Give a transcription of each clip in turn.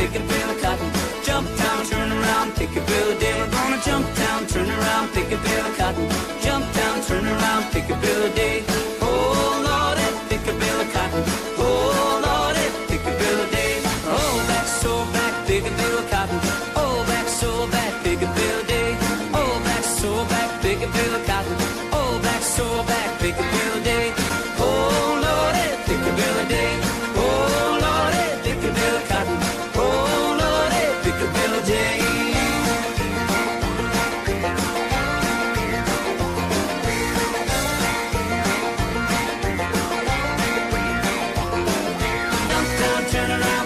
pick a bill of cotton. Jump down, turn around, pick a bill of day. We're gonna jump down, turn around, pick a bill of cotton. Jump down, turn around, pick a bill of day. Oh Lordy, pick a bill of cotton. Oh Lordy, pick a bill of day. Oh back, so back, pick a bill of cotton. Oh back, so back, pick a bill of day. Oh back, so back, pick a bill of cotton. Oh back, so back, pick a bill of day. Oh Lordy, pick a bill of day. Oh Lordy, pick a bill of cotton. Oh Lordy, pick a bill of day.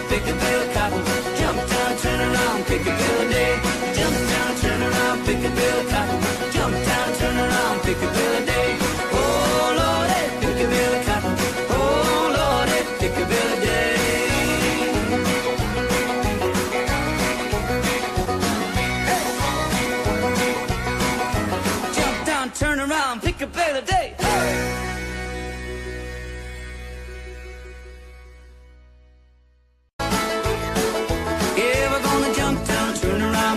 Pick a bill of cotton. Jump down, turn around, pick a bill of day. Jump down, turn around, pick a bill of cotton. Jump down, turn around, pick a bill of day. Oh Lordy, pick a bill of cotton. Oh Lordy, pick a bill of day. Jump down, turn around, pick a bill of day.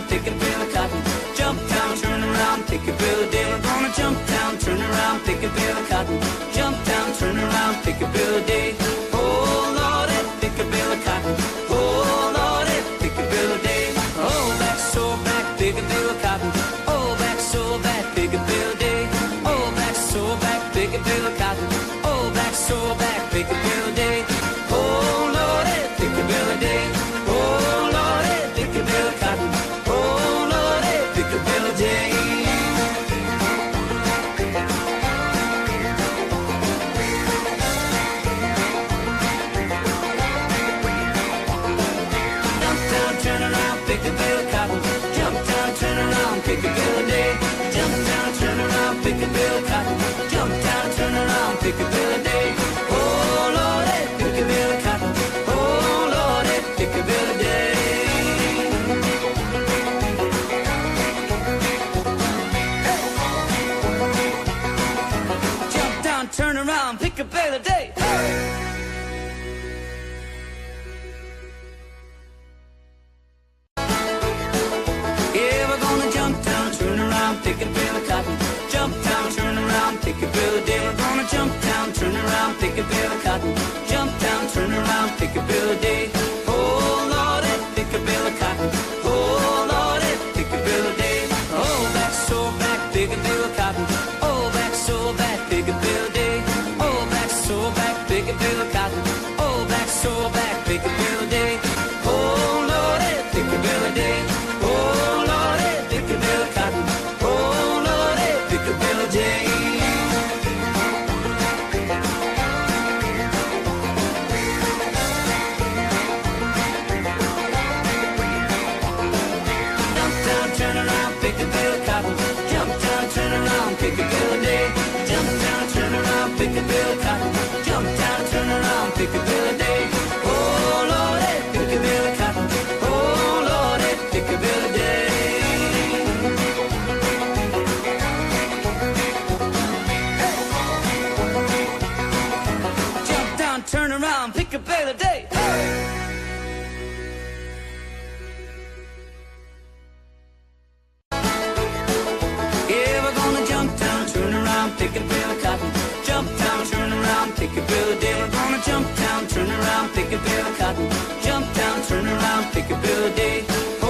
Pick a bill of cotton. Jump down, turn around, pick a bill of day. We're gonna jump down, turn around, pick a bill of cotton. Jump down, turn around, pick a bill of day. Oh Lordy, pick a bill of cotton. Oh Lordy, pick a bill of day. Oh back, so back, pick a bill of cotton. Oh back, so back, pick a bill of day. Oh back, so back, pick a bill of cotton. Oh back, so back, pick a bill of day. Oh Lordy, pick a bill of day. Oh Lordy, pick a bill of cotton. Pick a bill of cotton. Jump down, turn around, pick a bill of day. Jump down, turn around, pick a bill of cotton. Jump down, turn around, pick a bill of day. Oh Lordy, pick a bill of cotton. Oh Lordy, pick a bill of day. Jump down, turn around, pick a bill of day. Pick a bill of cotton. Jump down, turn around, pick a bill of day. We're gonna jump down, turn around, pick a bill of cotton. Jump down, turn around, pick a bill of day. Oh Lordy, pick a bill of cotton. Oh Lordy, pick a bill of day. Oh back, so back, pick a bill of cotton. Oh back, so back, pick a bill of day. Oh back, so back, pick a bill of cotton. Oh back, so back, pick a bill of day. Oh Lordy, pick a bill of day. Oh Lordy, pick a bill of cotton. Pick a bill of cotton. Jump down, turn around, pick a bill of day. Jump down, turn around, pick a bill of cotton. Jump down, turn around, pick a bill of day. Oh Lordy, pick a bill of cotton. Oh Lordy, pick a bill of day. Jump down, turn around, pick a bill of day. Pick a bill of cotton. Jump down, turn around, pick a bill of day. We're gonna jump down, turn around, pick a bill of cotton. Jump down, turn around, pick a bill of day. Oh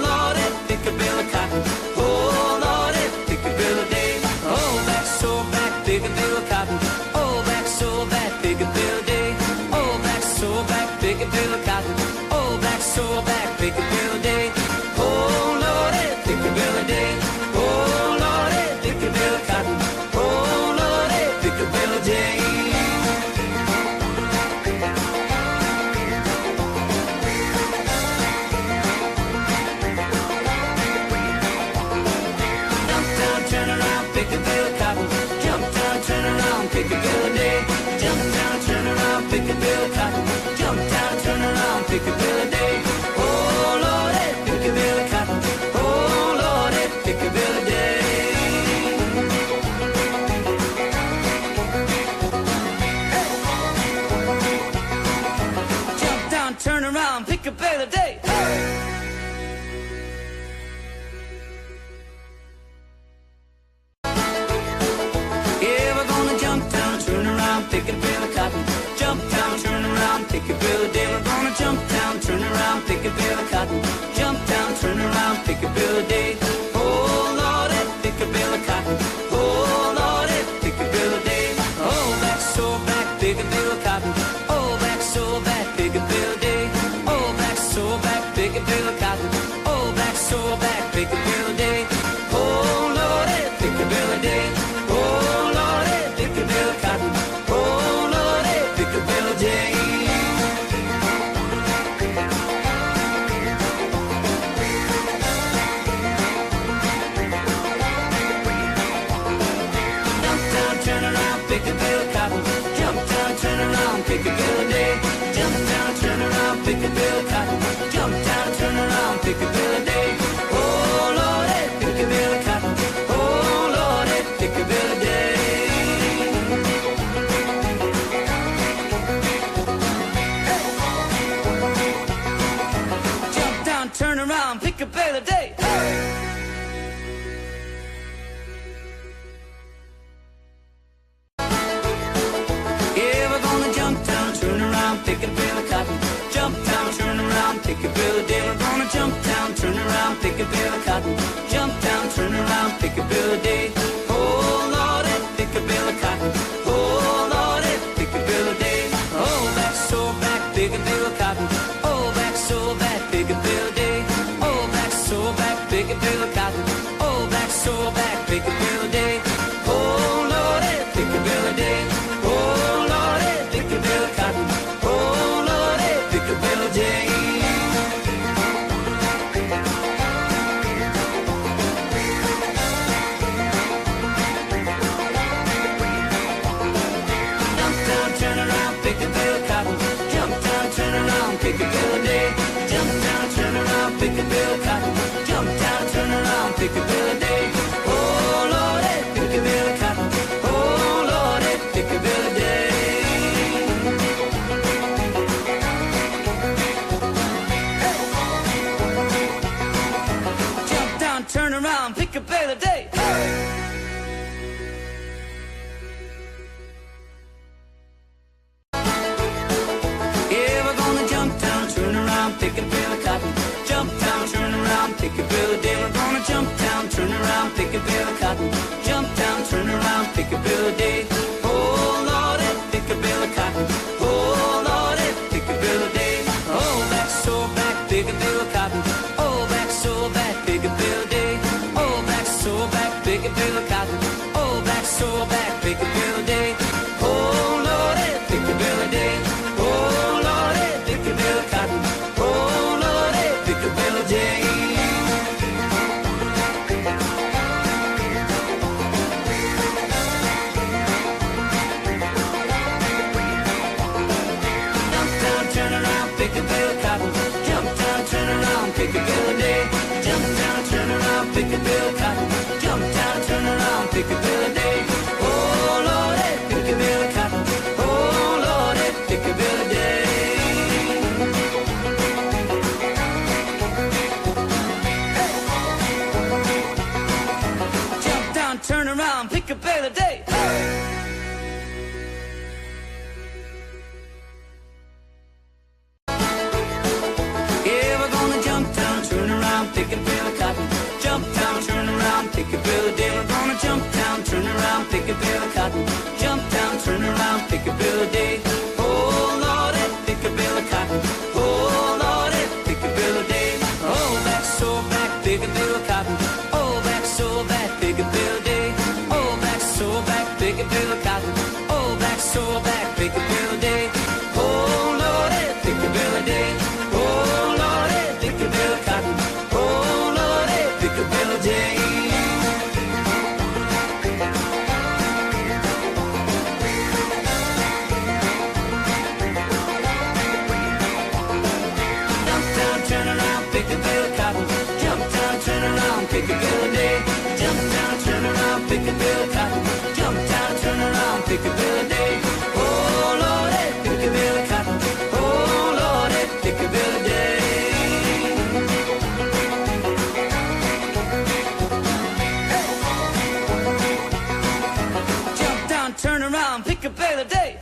Lordy, pick a bill of cotton. Oh Lordy, pick a bill of day. Oh back, so back, pick a bill of cotton. Oh back, so back, pick a bill of day. Oh back, so back, pick a bill of cotton. Oh back, so back, pick a bill of day. Oh Lordy, pick a bill of day. Oh Lordy, pick a bill of cotton. Pick a bill of day. Jump down, turn around, pick a bill of cotton. Jump down, turn around, pick a bill of day. Jump down, turn around, pick a bill of cotton. Jump down, turn around, pick a bill of day. Oh Lordy, pick a bill of cotton. Oh Lordy, pick a bill of day. Turn around, pick a bill of day. a bill a day. Yeah, we're gonna jump down, turn around, pick a bill of cotton. Jump down, turn around, pick a bill a day. We're gonna jump down, turn around, pick a bill of cotton. Jump down, turn around, pick a bill a day. Oh Lordy, pick a bill of cotton. Oh Lordy, pick a bill a day. Oh back, so back, pick a bill of cotton. Oh back, so back, pick a bill a day. Oh back, so back, pick a bill of cotton. Oh back, so back, pick a bill a day. Oh Lordy, pick a bill a day. Oh Lordy, pick a bill of cotton. Oh Lordy, pick a bill a day. Pick a bill of cotton. Jump down, turn around, pick a bill a day. Jump down, turn around, pick a bill of cotton. Jump down, turn around, pick a bill a day. Oh Lordy, pick a bill of cotton. Oh Lordy, pick a bill a day. Jump down, turn around, pick a bill a day. Pick a bill of cotton. Jump down, turn around, pick a bill a day. We're gonna jump down, turn around, pick a bill of cotton. Jump down, turn around, pick a bill a day. Oh Lordy, pick a bill of cotton. Oh Lordy, pick a bill a day. Oh back, so back, pick a bill of cotton. Oh back, so back, pick a bill a day. Oh back, so back, pick a bill of cotton. Oh back, so back, pick a bill a day. Oh Lordy, pick a bill a day. Oh Lordy, pick a bill of cotton. Pick a bill of cotton. Jump down, turn around, pick a bill a day. Jump down, turn around, pick a bill of cotton. Jump down, turn around, pick a bill a day. Oh Lordy, pick a bill of cotton. Oh Lordy, pick a bill a day. Jump down, turn around, pick a bill a day. Pick a bill of cotton. Jump down, turn around, pick a bill a day. We're gonna jump down, turn around, pick a bill of cotton. Jump down, turn around, pick a bill a day. Oh Lordy, pick a bill of cotton. Oh Lordy, pick a bill a day. Oh back, so back, pick a bill of cotton. Oh back, so back, pick a bill a day. Oh back, so back, pick a bill of cotton. Oh back, so back, pick a bill a day. Oh Lordy, pick a bill a day. Oh Lordy, pick a bill of cotton. Pick a bill a day. Jump down, turn around, pick a bill of cotton. Jump down, turn around, pick a bill a day. Jump down, turn around, pick a bill of cotton. Jump down, turn around, pick a bill a day. Oh Lordy, pick a bill of cotton. Oh Lordy, pick a bill a day. Turn around, pick a bill a day.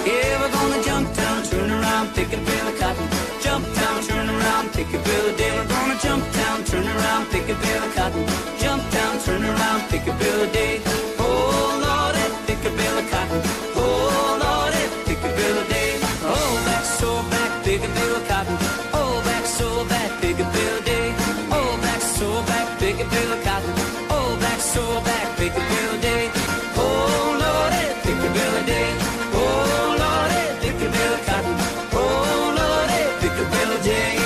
Yeah, we're gonna jump down, turn around, pick a bill of cotton. Jump down, turn around, pick a bill a day. We're gonna jump down, turn around, pick a bill of cotton. Jump down, turn around, pick a bill a day. Oh Lordy, pick a bill of cotton. Oh Lordy, pick a bill a day. Oh back, so back, pick a bill of cotton. Oh back, so back, pick a bill a day. Oh back, so back, pick a bill of cotton. Oh back, so back, pick a bill a day. Oh Lordy, pick a bill a day. Oh Lordy, pick a bill of cotton. Oh Lordy, pick a bill a day.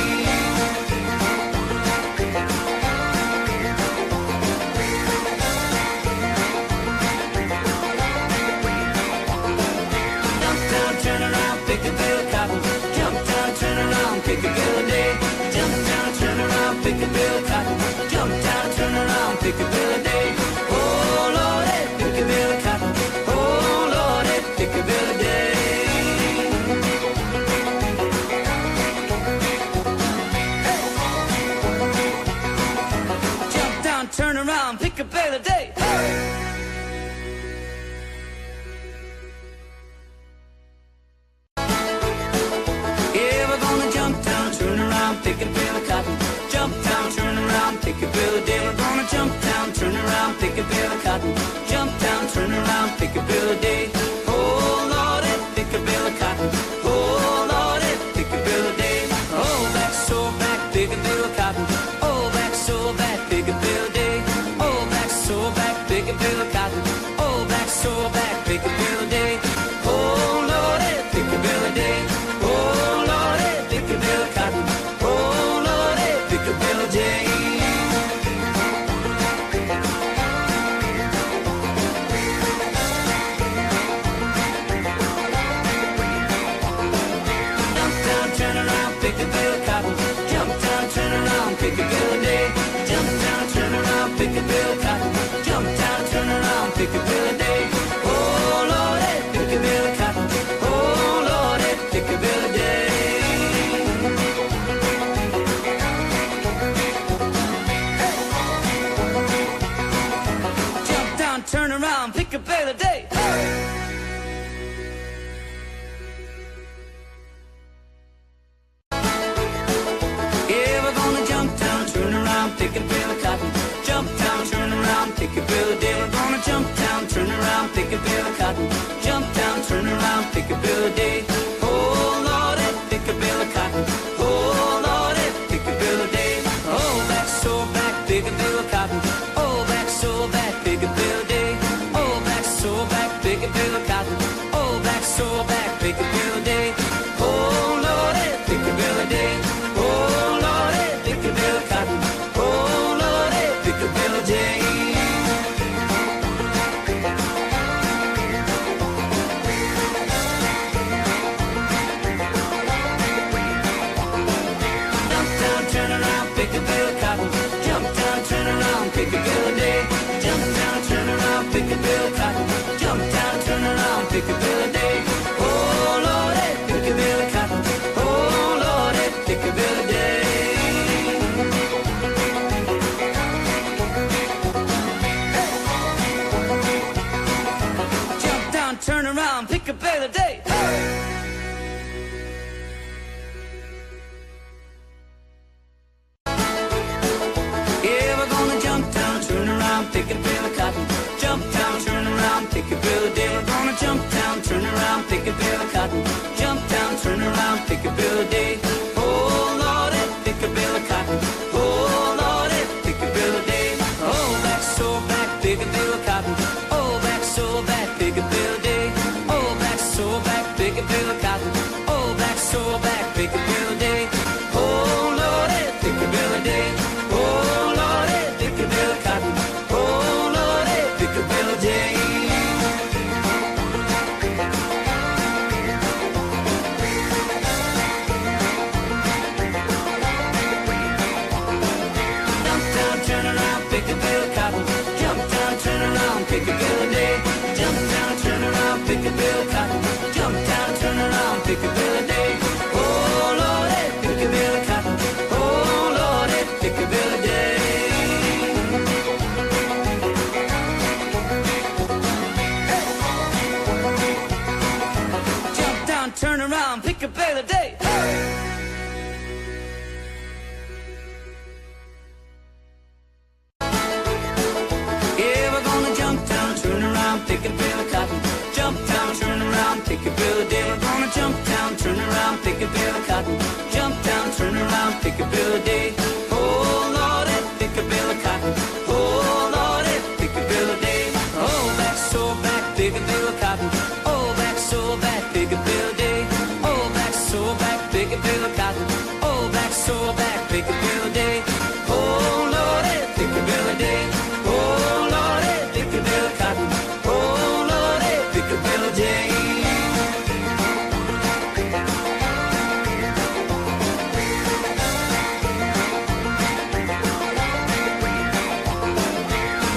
Jump down, turn around, pick a bill of cotton. Jump down, turn around, pick a bill a day. Jump down, turn around, pick a bill of cotton. Jump down, turn around, pick a bill a day. Oh Lordy, pick a bill of cotton. Oh Lordy, pick a bill a day. pick a better day. Yeah, we're gonna jump down, turn around, pick a bale of cotton. Jump down, turn around, pick a bale of day. We're gonna jump down, turn around, pick a bale of cotton. Jump down, turn around, pick a bale of day. Oh Lordy, pick a bale of cotton. Oh Lordy, pick a bale of day. Oh back, so back, pick a bale of cotton. Oh back, so back, pick a bale of day. Oh back, so back, pick a bale of cotton. Oh back, so back, pick a bale of day. Oh Lordy, pick a bale of day. Oh Lordy, pick a bale of cotton. Oh Lordy, pick a bale of day. Pick a bale of cotton. Jump down, turn around, pick a bale of day. Jump down, turn around, pick a bale of cotton. Jump down, turn around, pick a bale of day. Oh Lordy, pick a bale of cotton. Oh Lordy, pick a bale of day. Jump down, turn around, pick a bale of day. Pick a bale of cotton. Jump down, turn around, pick a bale of day. We're gonna jump down, turn around, pick a bale of cotton. Jump down, turn around, pick a bale of day. Oh Lordy, pick a bale of cotton. Oh Lordy, pick a bale of day. Oh back, so back, pick a bale of cotton. Oh back, so back, pick a bale of day. Oh back, so back, pick a bale of cotton. Oh back, so back, pick a bale of day. Oh Lordy, pick a bale of day. Oh Lordy, pick a bale of cotton. Pick a bale of day. Jump down, turn around, pick a bale of cotton. Jump down, turn around, pick a bale of day. Oh Lordy, pick a bale of cotton. Oh Lordy, pick a bale of day. Jump down, turn around, pick a bale of day. Pick a bale of cotton. Jump down, turn around, pick a bale of day. We're gonna jump down, turn around, pick a bale of cotton. Jump down, turn around, pick a bale of day. Oh Lordy, pick a bale of cotton. Oh Lordy, pick a bale of day. Oh back, so back, pick a bale of cotton. Oh back, so back, pick a bale of day. Oh back, so back, pick a bale of cotton. Oh back, so back, pick a bale of day. Oh Lordy, pick a bale of day. Oh Lordy, pick a bale of cotton. Pick a bale of day. Jump down, turn around, pick a bale of cotton. Jump down, turn around, pick a bale of day. Oh Lordy, pick a bale of cotton. Oh Lordy, pick a bale of day. Jump down, turn around, pick a bale of day. Pick a bale of cotton. Jump down, turn around, pick a bale of day. We're gonna jump down, turn around, pick a bale of cotton. Jump down, turn around, pick a bale of day. Oh Lordy, pick a bale of cotton. Oh Lordy, pick a bale of day. Oh back, so back, pick a bale of cotton. Oh back, so back, pick a bale of day. Oh back, so back, pick a bale of cotton. Oh back, so back, pick a bale of day. Oh Lordy, pick a bale of day. Oh Lordy, pick a bale of cotton. Pick a bale of day.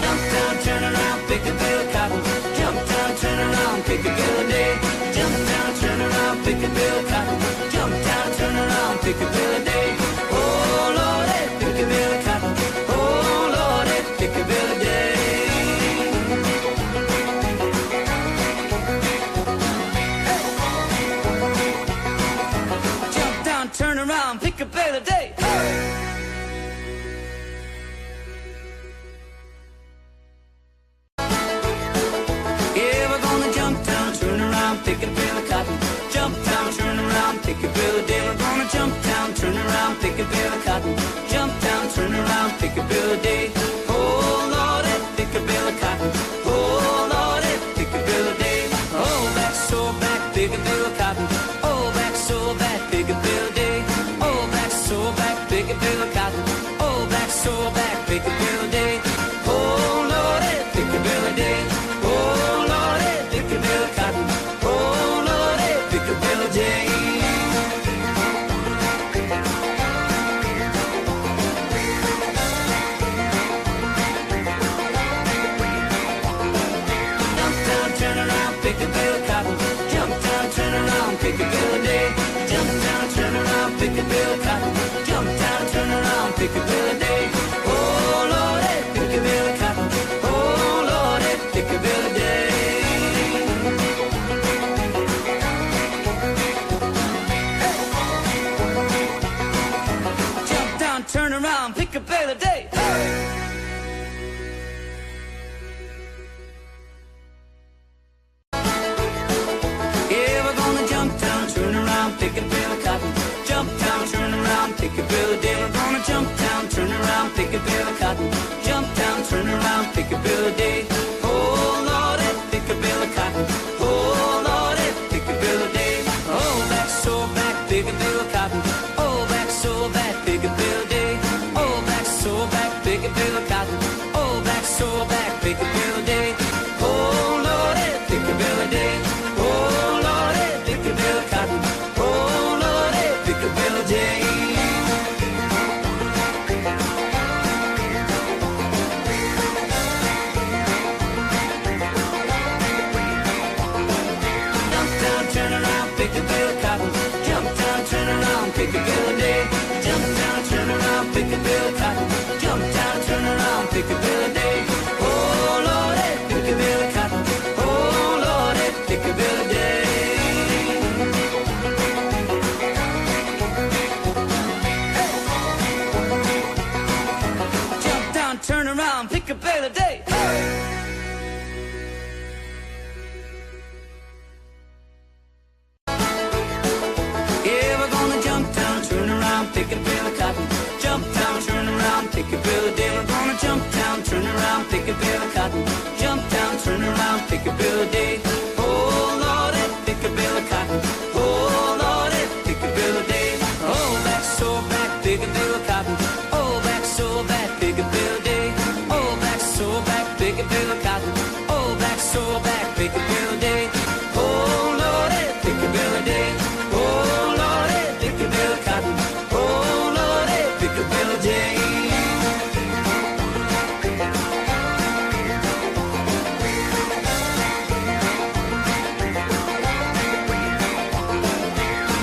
Jump down, turn around, pick a bale of cotton. Jump down, turn around, pick a bale of day. Jump down, turn around, pick a bale of cotton. Jump down, turn around, pick a bale of day. Oh Lordy, pick a bale of cotton. Oh Lordy, pick a bale of day. pick a bill a day. Yeah, we're gonna jump down, turn around, pick a bill of cotton. Jump down, turn around, pick a bill a day. We're gonna jump down, turn around, pick a bill of cotton. Jump down, turn around, pick a bill a day. Oh Lordy, pick a bill of cotton. Oh Lordy, pick a bill a day. Oh back, so back, pick a bill of cotton. Oh back, so back, pick a bill a day. Oh back, so back, pick a bill of cotton. Oh back, so back, pick a bill a day. Oh Lordy, pick a bill a day. Oh Lordy, pick a bill of cotton. Oh Lordy, pick a bill a day. Pick a bill of cotton. Jump down, turn around, pick a bill a day. Jump down, turn around, pick a bill of cotton. Jump down, turn around, pick a bill a day. Oh Lordy, pick a bill of cotton. Oh Lordy, pick a bill a day. Jump down, turn around, pick a bill a day. Pick a bill of cotton. Jump down, turn around, pick a bill a day. We're gonna jump down, turn around, pick a bill of cotton. Jump down, turn around, pick a bill a day. Oh Lordy, pick a bill of cotton. Oh Lordy, pick a bill a day. Oh back, so back, pick a bill of cotton. Oh back, so back, pick a bill a day. Oh back, so back, pick a bill of cotton. Oh back, so back, pick a bill a day. Oh Lordy, pick a bill a day. Oh Lordy, pick a bill of cotton. Pick a bill a day. Jump down, turn around, pick a bill of cotton. Jump down, turn around, pick a bill a day. Jump down, turn around, pick a bill of cotton. Jump down, turn around, pick a bill a day. Oh Lordy, pick a bill of cotton. Oh Lordy, pick a bill a day. Turn around, pick a bill a day. Yeah, we're gonna jump down, turn around, pick a bill of cotton. Jump down, turn around, pick a bill a day. We're gonna jump down, turn around, pick a bill of cotton. Jump down, turn around, pick a bill a day. Oh Lordy, pick a bill of cotton. Oh Lordy, pick a bill a day. Oh back, so back, pick a bill of cotton. Oh back, so back, pick a bill a day. So back, pick a bill of cotton. Oh, back, so back, pick a bill a day. Oh, Lordy, pick a bill a day. Oh, Lordy, pick a bill of cotton. Oh, Lordy, pick a bill a day.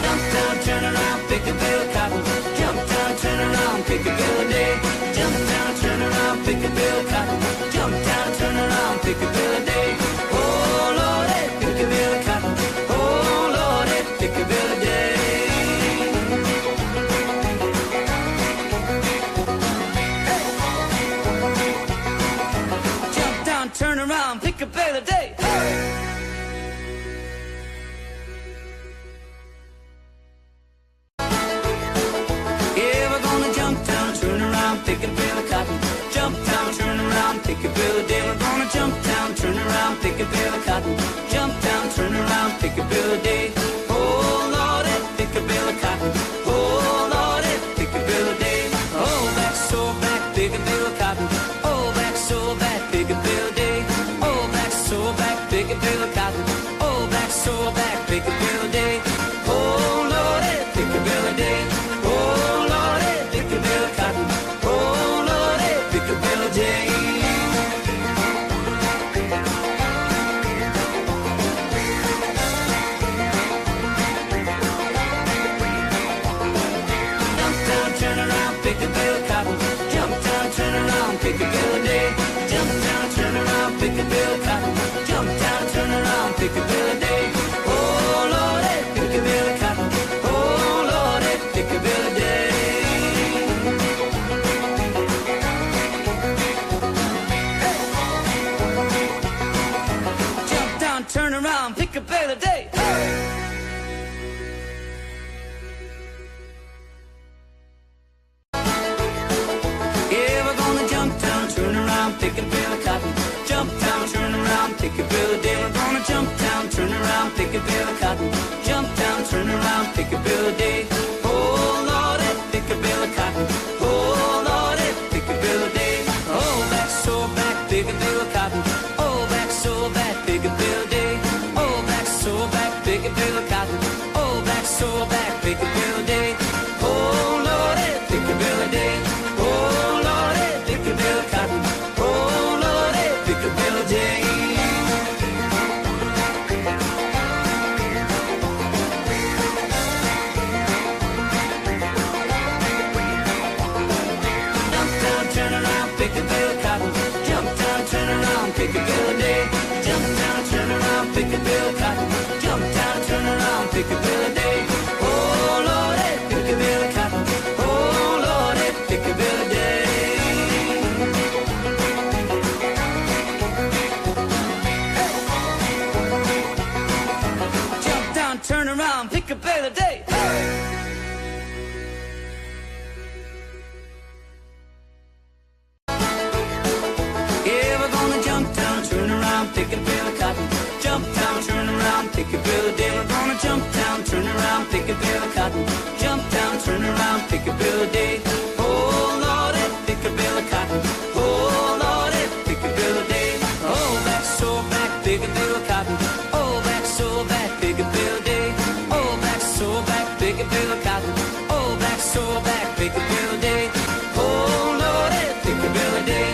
Jump down, turn around, pick a bill of cotton. Jump down, turn around, pick a bill a day. Jump down, turn around, pick a bill of cotton. Jump down, turn around, pick a bill a day. Oh Lordy, pick a bill of cotton. Oh Lordy, pick a bill a day. Jump down, turn around, pick a bill a day. Yeah, we're gonna jump down, turn around, pick a bill of cotton. Jump down, turn around, pick a bill a day. We're gonna jump down, turn around, pick a bill of cotton. Jump down, turn around, pick a bill a day. Oh Lordy, pick a bill of cotton. Oh Lordy, pick a bill a day. Oh back, so back, pick a bill of cotton. Oh back, so back, pick a bill a day. Oh back, so back, pick a bill of cotton. Oh back, so back, pick a bill a day. Oh Lordy, pick a bill a day. Oh Lordy, pick a bill of cotton. Oh Lordy, pick a bill a day. Jump down, turn around, pick a bill of cotton. Jump down, turn around, pick a bill a day. Jump down, turn around, pick a bill of cotton. Jump down, turn around, pick pick a bill a day. Yeah, we're gonna jump down, turn around, pick a bill of cotton. Jump down, turn around, pick a bill a day. We're gonna jump down, turn around, pick a bill of cotton. Jump down, turn around, pick a bill a day. Oh Lordy, pick a bill of cotton. Oh Lordy, pick a bill a day. Oh back, so back, pick a bill of cotton. Oh back, so back, pick a bill a day. Oh back, so back, pick a bill of cotton. Oh back, so back, pick a bill a day. Oh Lordy, pick a bill a day. Oh Lordy, pick a bill of cotton. Oh Lordy, pick a bill a day. Jump down, turn around, pick a bill of cotton. Jump down, turn around, pick a bill a day. Jump down, turn around, pick a bill of cotton. Jump down, turn around, pick a bill a day. Oh Lordy, pick a bill of cotton. Oh Lordy, pick a bill a day. Jump down, turn around, pick a bill a day. Yeah, we're gonna jump down, turn around, pick a bill of cotton. Jump down, turn around, pick a bill a day. We're gonna jump down, turn around, pick a bill of cotton. Jump down, turn around, pick a bill a day. Oh Lordy, pick a bill of cotton. Oh Lordy, pick a bill a day. Oh back, so back, pick a bill of cotton. Oh back, so back, pick a bill a day. Oh back, so back, pick a bill of cotton. Oh back, so back, pick a bill a day. Oh Lordy, pick a bill a day.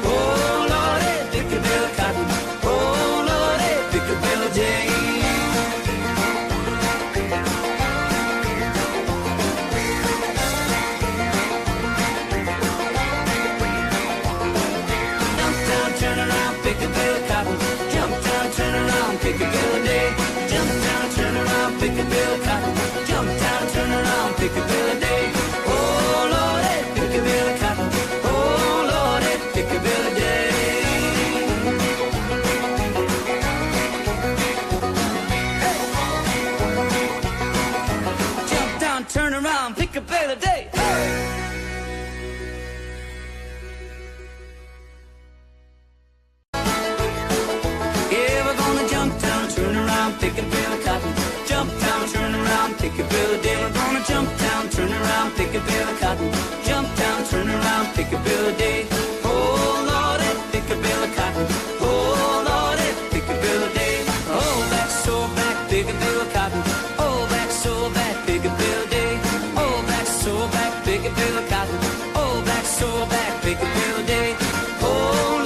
Oh Lordy, pick a bill of cotton. Oh Lordy, pick a bill a day. Jump down, turn around, pick a bill of cotton. Jump down, turn around, pick a bill a day. Jump down, turn around, pick a bill of cotton. Jump down, turn around, pick a bill a day. Oh Lordy, pick a bill of cotton. Oh Lordy, pick a bill a day. Jump down, turn around, pick a bill a day. Yeah, we're gonna jump down, turn around, pick a bill of cotton. Jump down, turn around, pick a bill a day. We're gonna jump down, turn around, pick a bill of cotton. Jump down, turn around, pick a bill a day. Oh Lordy, pick a bill of cotton. Oh Lordy, pick a bill a day. Oh back, so back, pick a bill of cotton. Oh back, so back, pick a bill a day. Oh back, so back, pick a bill of cotton. Oh back, so back, pick a bill a day. Oh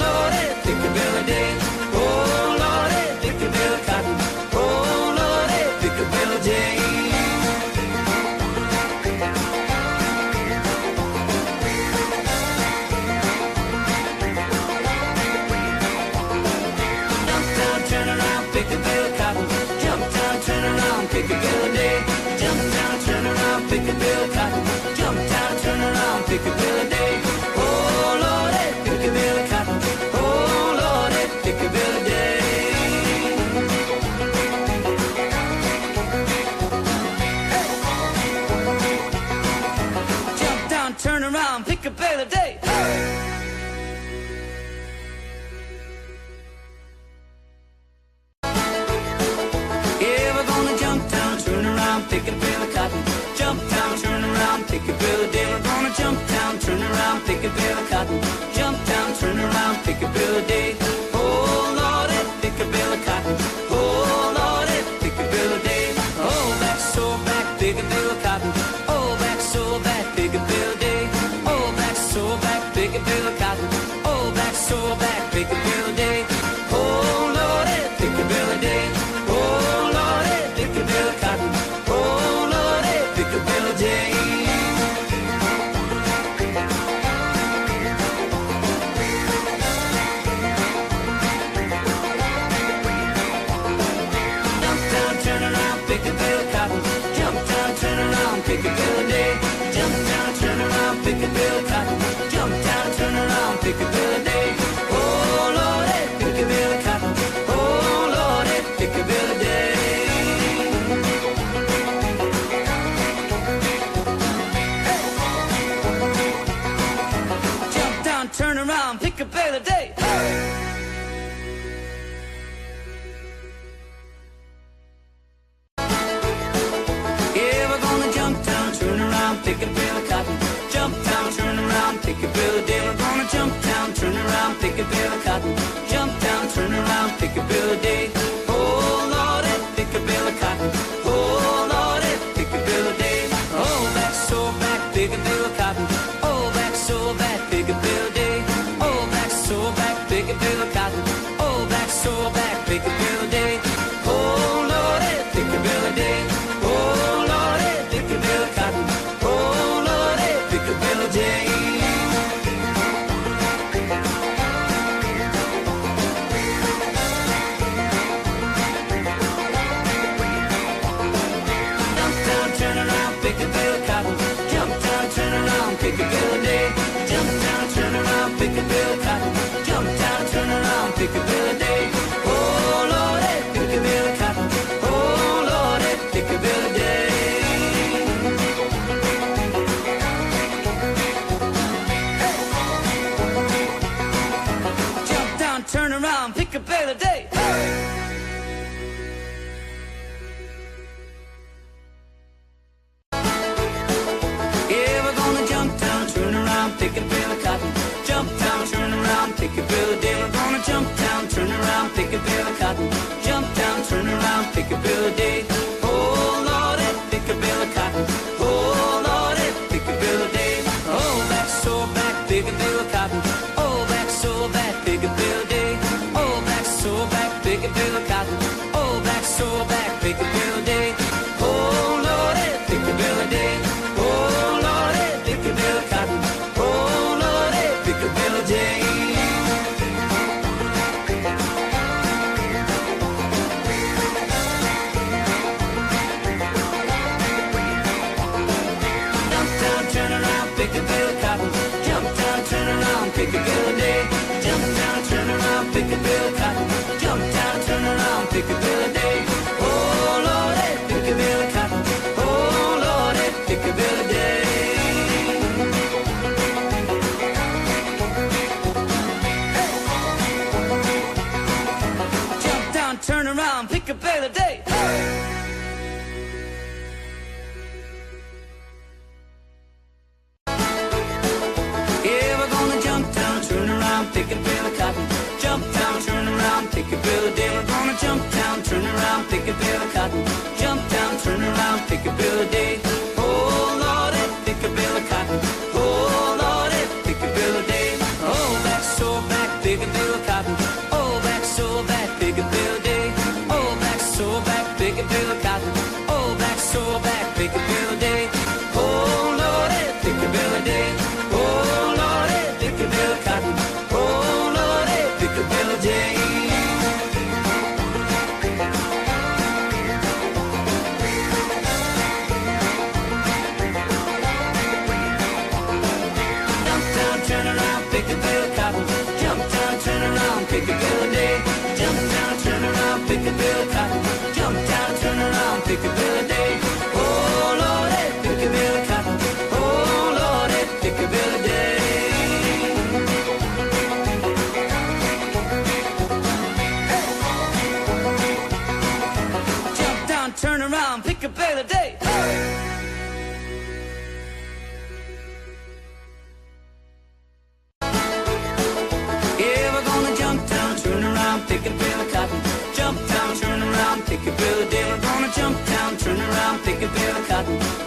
Lordy, pick a bill a day. Oh Lordy, pick a bill of cotton. Oh Lordy, pick a bill a day. Jump down, turn around, pick a bill of cotton. Jump down, turn around, pick a bill a day. Jump down, turn around, pick a bill of cotton. Jump down, turn around, pick a bill a day. Oh Lordy, pick a bill of cotton. Oh Lordy, pick a bill a day. Jump down, turn around, pick a bill a day. Yeah, we're gonna jump down, turn around, pick a bill of cotton. Jump down, turn around, pick a bill a day. We're gonna jump down, turn around, pick a bill of cotton. Jump down, turn around, pick a bill a day. Oh Lordy, pick a bill of cotton. Oh Lordy, pick a bill a day. Oh back, so back, pick a bill of cotton. Oh back, so back, pick a bill a day. Oh back, so back, pick a bill of cotton. Oh back, so back, pick a bill a day. Oh Lordy, pick a bill a day. Oh Lordy, pick a bill of cotton. Oh Lordy, pick a bill a day. Jump down, turn around, pick a bill of cotton. Jump down, turn around, pick a bill a day. Jump down, turn around, pick a bill of cotton. Jump down, turn around, pick a bill a day. Oh Lordy, pick a bill of cotton. Oh Lordy, pick a bill a day. turn around, pick a bill a day. Oh Lordy, pick a bill of cotton. Oh Lordy, pick a bill a day. Oh back, so back, pick a bill of cotton. Oh back, so back, pick a bill a day. Oh back, so back, pick a bill of cotton. Oh back, so back, pick a bill a day. Oh Lordy, pick a bill a day. Oh Lordy, pick a bill of cotton. Oh Lordy, pick a bill a day. Pick a bill a day. Jump down, turn around, pick a bill of cotton. Jump down, turn around, pick a bill a day. Oh Lordy, pick a bill of cotton. Oh Lordy, pick a bill a day. Jump down, turn around, pick a bill a day. Pick a bill of cotton, jump down, turn around, pick a bill a day. We're gonna jump down, turn around, pick a bill of cotton. Jump down, turn around, pick a bill a day. Oh Lordy, pick a bill of cotton. Oh Lordy, pick a bill a day. Oh back, so back, pick a bill of cotton. Oh back, so back, pick a bill a day. Oh back, so back, pick a bill of cotton. Oh back, so back, pick a bill a day. Oh Lordy, pick a bill a day. Oh Lordy, pick a bill of cotton. Pick a bill a day. Jump down, turn around, pick a bill of cotton. Jump down, turn around, pick a bill a day. Jump down, turn around, pick a bill of cotton. Jump down, turn around, pick a bill a day. Oh Lordy, pick a bill of cotton. Oh Lordy, pick a bill a day. Turn around, pick a bill a day. Yeah, we're gonna jump down, turn around, pick a bill of cotton. Jump down, turn around, pick a bill a day. We're gonna jump down, turn around, pick a bill of cotton. Jump down, turn around, pick a bill a day. Oh Lordy, pick a bill of cotton. Oh Lordy, pick a bill a day. Oh back, so back, pick a bill of cotton. Oh back, so back, pick a bill a day. Oh back, so back, pick a bill of cotton. Oh back, so back, pick a bill a day. Oh Lordy, pick a bill a day. Oh Lordy, pick a bill of cotton. Oh Lordy, pick a bill a day. Jump down, turn around, pick a bill of cotton. Jump down, turn around, pick a bill a day. Jump down, turn around, pick a bill of cotton. Jump down, turn around, pick a bill a day. Oh Lordy, pick a bill of cotton. Oh Lordy, pick a bill a day. Jump down, turn around, pick a bill a day. Pick a bill of cotton. Jump down, turn around, pick a bill a day. We're gonna jump down, turn around, pick a bill of cotton.